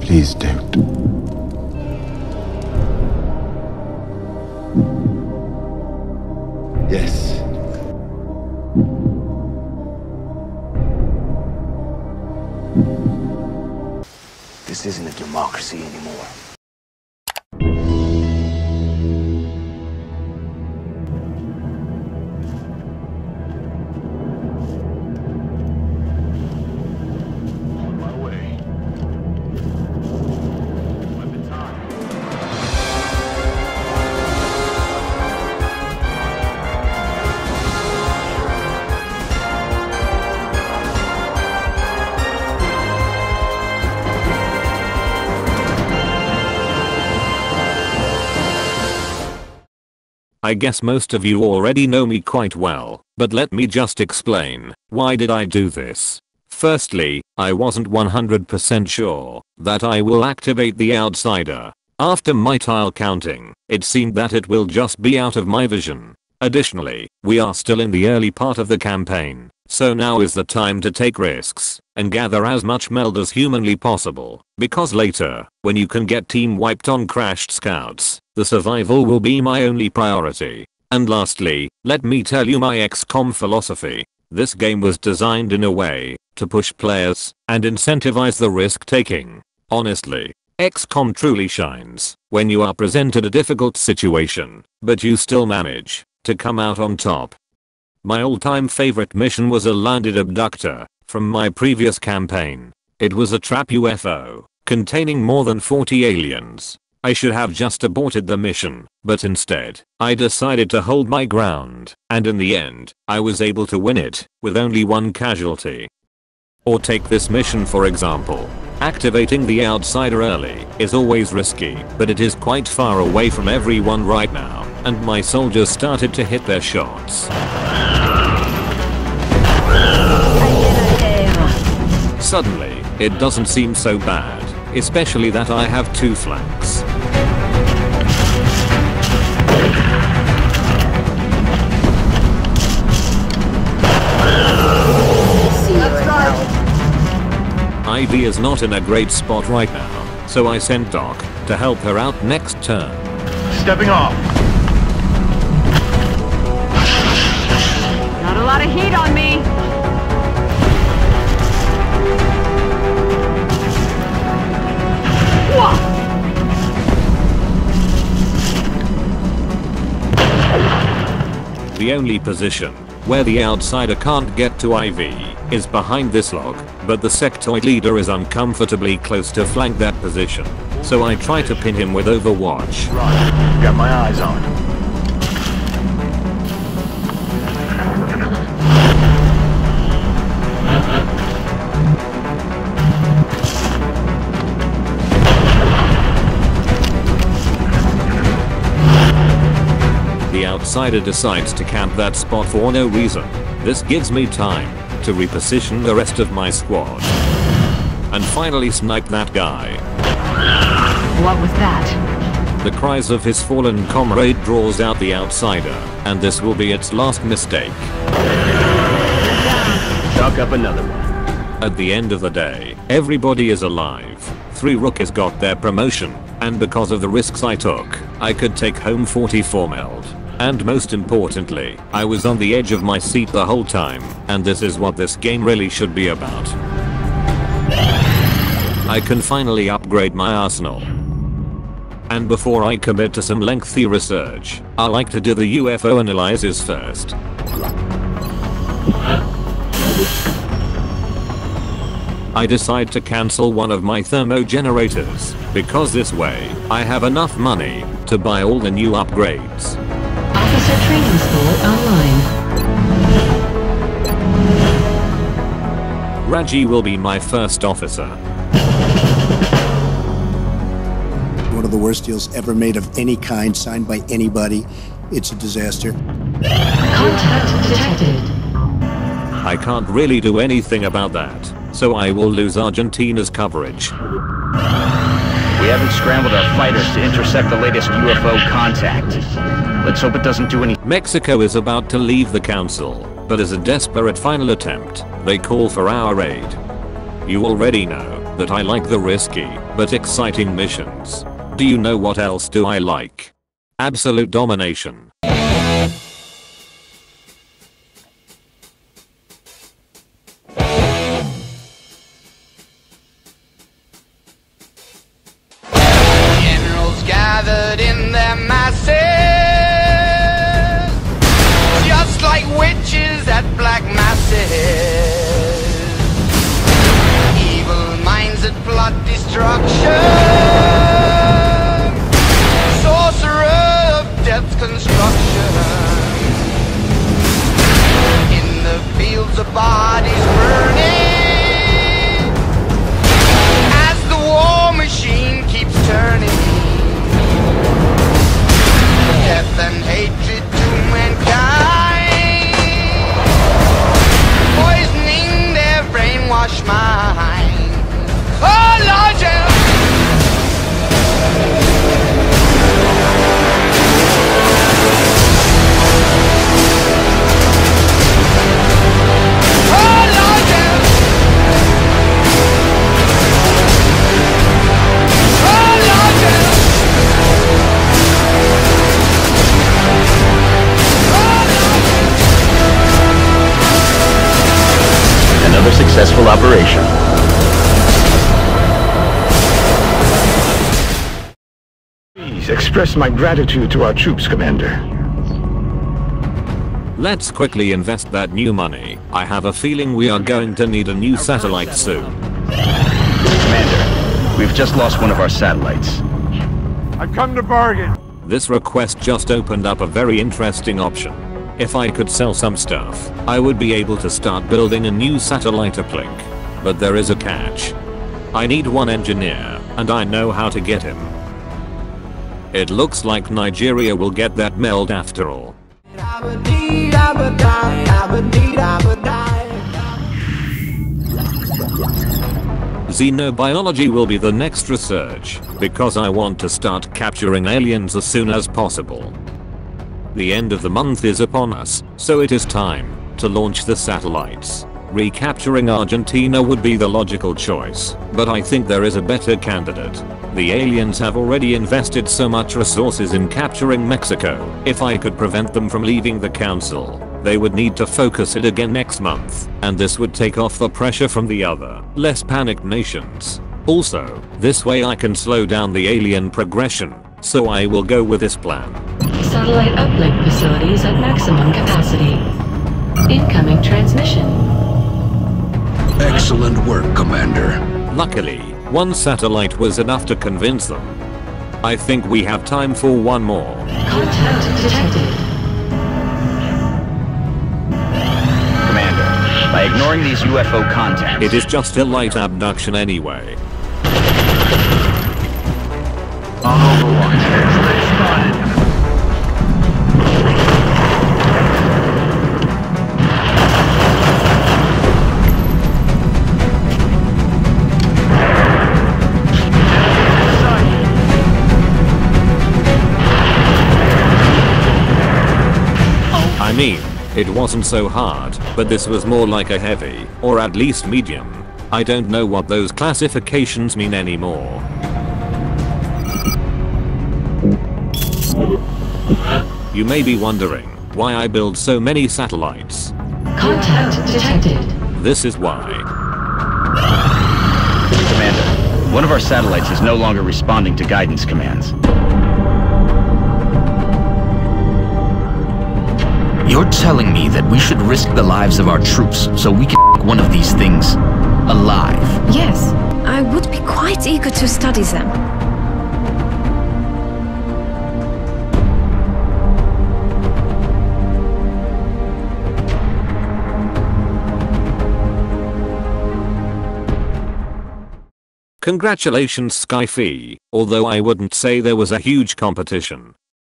Please don't. Yes. This isn't a democracy anymore. On my way. Weapons on. I guess most of you already know me quite well, but let me just explain, why did I do this? Firstly, I wasn't 100% sure that I will activate the outsider. After my tile counting, it seemed that it will just be out of my vision. Additionally, we are still in the early part of the campaign, so now is the time to take risks and gather as much meld as humanly possible, because later, when you can get team wiped on crashed scouts, the survival will be my only priority. And lastly, let me tell you my XCOM philosophy. This game was designed in a way to push players and incentivize the risk taking. Honestly, XCOM truly shines when you are presented a difficult situation, but you still manage to come out on top. My all-time favorite mission was a landed abductor from my previous campaign. It was a trap UFO containing more than 40 aliens. I should have just aborted the mission, but instead, I decided to hold my ground, and in the end, I was able to win it with only one casualty. Or take this mission for example. Activating the outsider early is always risky, but it is quite far away from everyone right now, and my soldiers started to hit their shots. Suddenly, it doesn't seem so bad, especially that I have two flanks. Ivy is not in a great spot right now, so I sent Doc to help her out next turn. Stepping off. Not a lot of heat on me. The only position where the outsider can't get to Ivy is behind this log, but the sectoid leader is uncomfortably close to flank that position, so I try to pin him with Overwatch. Right, got my eyes on him. The outsider decides to camp that spot for no reason. This gives me time to reposition the rest of my squad and finally snipe that guy. What was that? The cries of his fallen comrade draws out the outsider, and this will be its last mistake. Chalk up another one. At the end of the day, everybody is alive. 3 rookies got their promotion, and because of the risks I took, I could take home 44 meld. And most importantly, I was on the edge of my seat the whole time, and this is what this game really should be about. I can finally upgrade my arsenal. And before I commit to some lengthy research, I like to do the UFO analysis first. I decide to cancel one of my thermo generators, because this way, I have enough money to buy all the new upgrades. Officer Training School online. Raji will be my first officer. One of the worst deals ever made of any kind, signed by anybody. It's a disaster. Contact detected. I I can't really do anything about that, so I will lose Argentina's coverage. We haven't scrambled our fighters to intercept the latest UFO contact. Let's hope it doesn't do any— Mexico is about to leave the council, but as a desperate final attempt, they call for our aid. You already know that I like the risky, but exciting missions. Do you know what else do I like? Absolute domination. Generals gathered in their masses, just like witches at black masses. Evil minds that plot destruction, sorcerer of death's construction. In the fields of bodies burning, as the war machine keeps turning. Death and hatred to mankind, poisoning their brainwashed minds. Oh Lord, yeah. Oh Lord, yeah. Oh Lord, yeah. Another successful operation. Please express my gratitude to our troops, Commander. Let's quickly invest that new money. I have a feeling we are going to need a new satellite soon. Commander, we've just lost one of our satellites. I've come to bargain. This request just opened up a very interesting option. If I could sell some stuff, I would be able to start building a new satellite uplink. But there is a catch. I need one engineer, and I know how to get him. It looks like Nigeria will get that meld after all. Xenobiology will be the next research, because I want to start capturing aliens as soon as possible. The end of the month is upon us, so it is time to launch the satellites. Recapturing Argentina would be the logical choice, but I think there is a better candidate. The aliens have already invested so much resources in capturing Mexico. If I could prevent them from leaving the council, they would need to focus it again next month, and this would take off the pressure from the other, less panicked nations. Also, this way I can slow down the alien progression, so I will go with this plan. Satellite uplink facilities at maximum capacity. Incoming transmission. Excellent work, Commander. Luckily, one satellite was enough to convince them. I think we have time for one more. Contact detected. Commander, by ignoring these UFO contacts— It is just a light abduction anyway. On Overwatch, they spotted. I mean, it wasn't so hard, but this was more like a heavy, or at least medium. I don't know what those classifications mean anymore. You may be wondering why I build so many satellites. Contact detected. This is why. Commander, one of our satellites is no longer responding to guidance commands. You're telling me that we should risk the lives of our troops so we can one of these things alive? Yes, I would be quite eager to study them. Congratulations, Skyfee, although I wouldn't say there was a huge competition.